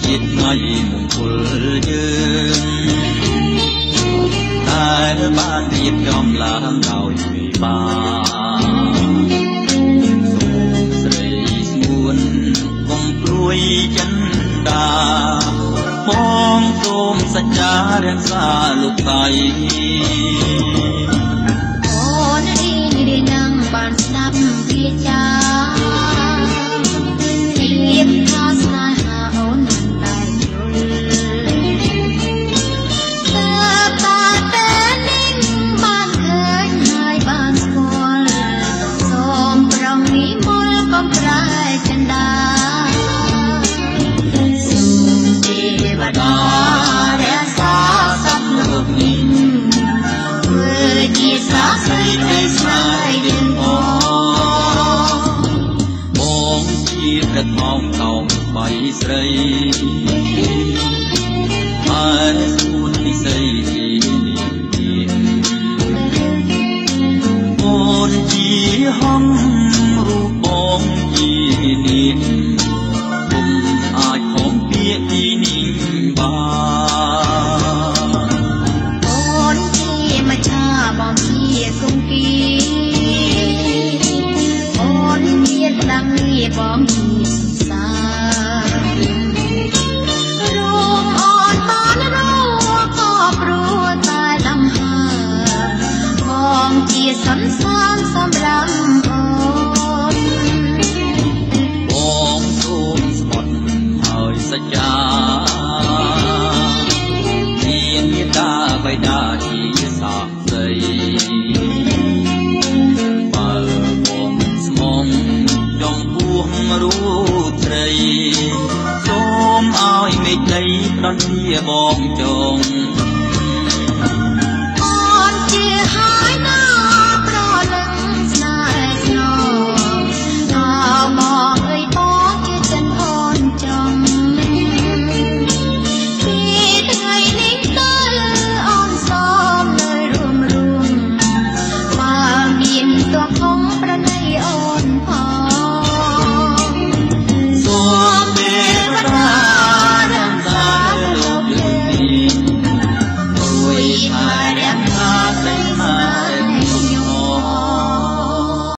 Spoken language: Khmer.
ជាតិថ្ងៃមង្គលយើងតែបានរៀបចំឡើងដោយវិបាកសូមស្រីស្ងួនកុំព្រួយចិនដាបងសូមសច្ចារក្សាលោកស្រីអូនរីនឹងបានស្ដាប់វាចាភាពថាស្នេហាអូនតែយល់តែតែនេះបានឃើញហើយបានស្គាល់សូមប្រងនេះមល់កុំប្រែចិនដាសូមទេវតារក្សាសពលោកនេះធ្វើជាសាស្ត្រីនៃស្នេហ៍យើងបងជាទឹកមកកោងបីស្រីបានស្គួនពិសីទីនេះអូនជាហំរូបបងជានេះគុំអាចខំពាក្យទីនេះបានអូនជាមច្ឆាបងជាគង្គីអូនជាដាំនេះបងជាសង្សាររូបអូនបានរួក៏ព្រោះតែលំហើបងជាសន្សំសម្រាប់អូនបងសូមស្មត់ហើយសច្ចាជាមេត្តាបិតាជាសាក្សីបើបងស្មងចំពោះរូបស្រីសូមឲ្យមេត្រីប្រទាបងចង